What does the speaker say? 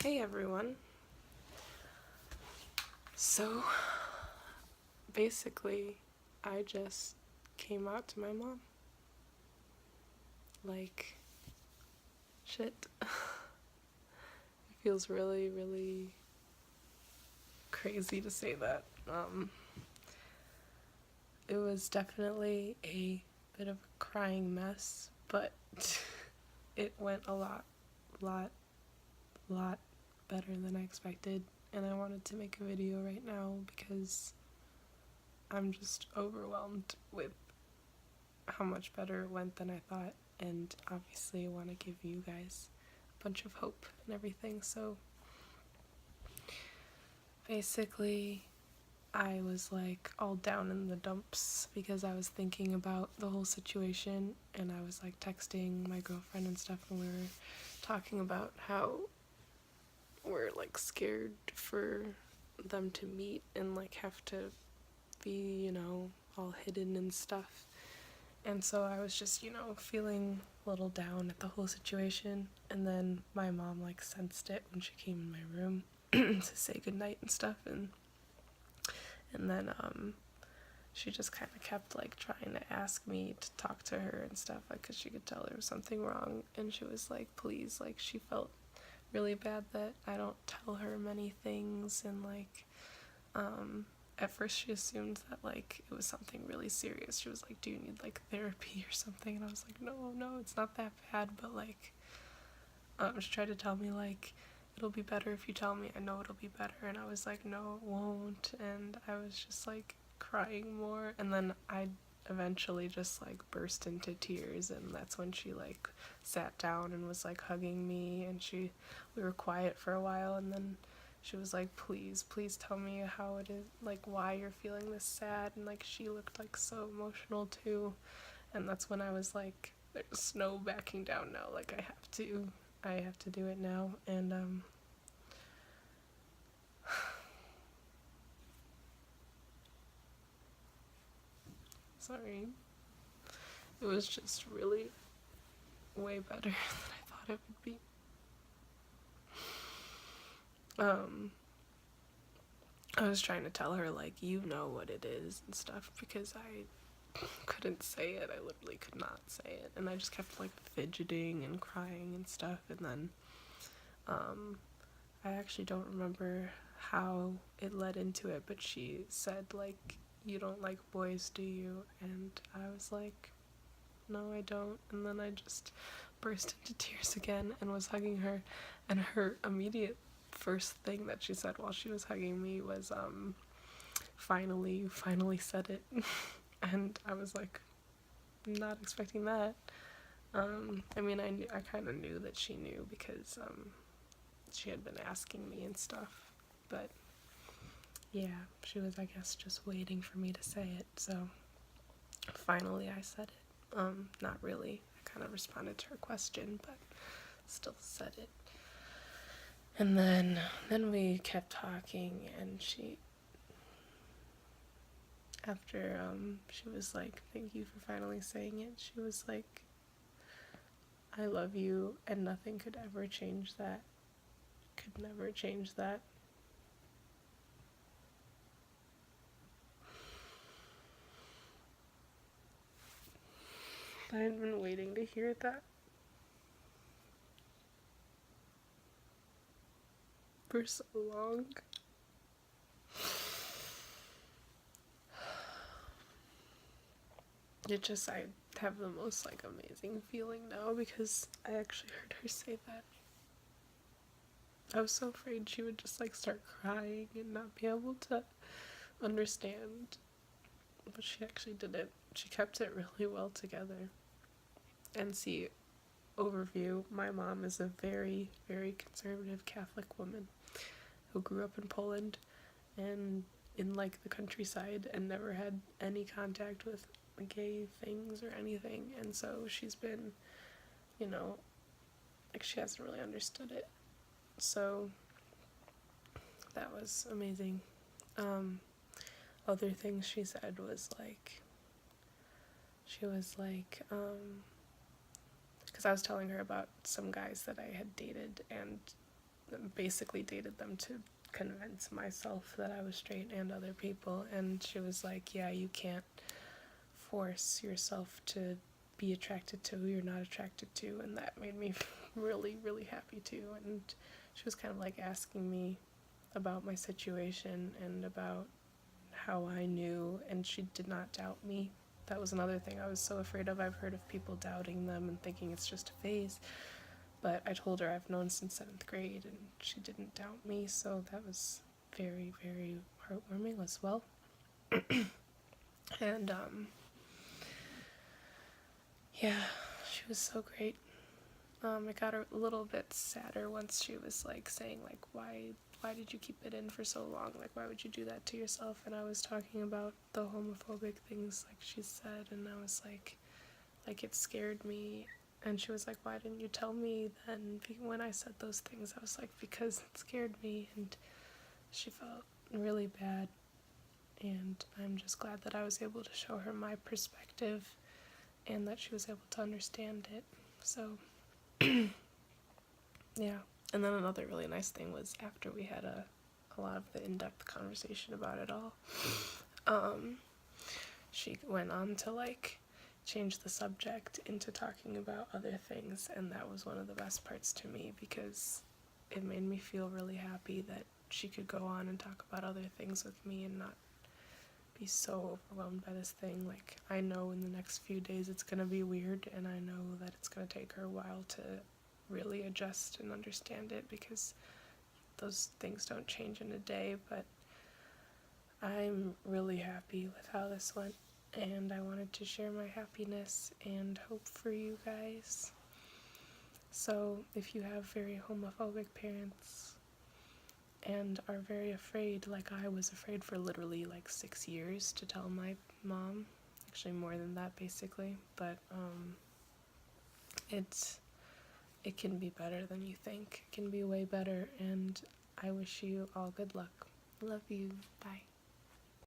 Hey everyone. So basically, I just came out to my mom. Like, shit. It feels really, really crazy to say that. It was definitely a bit of a crying mess, but it went a lot, lot better than I expected. And I wanted to make a video right now because I'm just overwhelmed with how much better it went than I thought, and obviously I want to give you guys a bunch of hope and everything. So basically, I was like all down in the dumps because I was thinking about the whole situation, and I was like texting my girlfriend and stuff, and we were talking about how we're like scared for them to meet and like have to be, all hidden and stuff. And so I was just, feeling a little down at the whole situation. And then my mom like sensed it when she came in my room to say goodnight and stuff. And then she just kind of kept like trying to ask me to talk to her and stuff, like, because she could tell there was something wrong. And she was like, please, like, she felt really bad that I don't tell her many things. And like, at first she assumed that like it was something really serious. She was like, do you need like therapy or something? And I was like, no, it's not that bad, but like she tried to tell me like it'll be better if you tell me. I know it'll be better. And I was like, no, it won't. And I was just like crying more, and then I eventually just like burst into tears, and that's when she like sat down and was like hugging me, and we were quiet for a while, and then she was like, please tell me how it is, like why you're feeling this sad. And like she looked like so emotional too. And that's when I was like, there's no backing down now, like I have to do it now. And sorry, it was just really way better than I thought it would be. I was trying to tell her like, you know what it is and stuff, because I couldn't say it. I literally could not say it, and I just kept like fidgeting and crying and stuff. And then I actually don't remember how it led into it, but she said like, you don't like boys, do you? And I was like, no, I don't. And then I just burst into tears again and was hugging her, and her immediate first thing that she said while she was hugging me was finally, you finally said it. And I was like, not expecting that. I mean, I kind of knew that she knew because she had been asking me and stuff, but yeah, she was, I guess, just waiting for me to say it. So finally I said it. Not really, I kind of responded to her question, but still said it. And then we kept talking, and after she was like, thank you for finally saying it, she was like, I love you, and nothing could ever change that. Could never change that. I had been waiting to hear that for so long. I have the most like amazing feeling now because I actually heard her say that. I was so afraid she would just like start crying and not be able to understand, but she actually didn't. She kept it really well together. And see, overview, my mom is a very, very conservative Catholic woman who grew up in Poland and in like the countryside and never had any contact with gay things or anything. And so she's been, like she hasn't really understood it. So that was amazing. Other things she said was like, she was like, because I was telling her about some guys that I had dated, and basically dated them to convince myself that I was straight and other people, and she was like, yeah, you can't force yourself to be attracted to who you're not attracted to, and that made me really, really happy too. And she was kind of like asking me about my situation and about how I knew, and she did not doubt me. That was another thing I was so afraid of. I've heard of people doubting them and thinking it's just a phase, but I told her I've known since 7th grade, and she didn't doubt me, so that was very, very heartwarming as well. And yeah, she was so great. It got a little bit sadder once she was like saying like, why did you keep it in for so long? Like, why would you do that to yourself? And I was talking about the homophobic things like she said, and I was like it scared me. And she was like, why didn't you tell me then when I said those things? I was like, because it scared me. And she felt really bad, and I'm just glad that I was able to show her my perspective and that she was able to understand it. So yeah. And then another really nice thing was after we had a lot of the in-depth conversation about it all, she went on to like change the subject into talking about other things, and that was one of the best parts to me, because it made me feel really happy that she could go on and talk about other things with me and not be so overwhelmed by this thing. Like, I know in the next few days it's gonna be weird, and I know that it's gonna take her a while to really adjust and understand it, because those things don't change in a day. But I'm really happy with how this went, and I wanted to share my happiness and hope for you guys. So if you have very homophobic parents and are very afraid, like I was afraid for literally like 6 years to tell my mom, actually more than that basically, but it can be better than you think. It can be way better, and I wish you all good luck. Love you. Bye.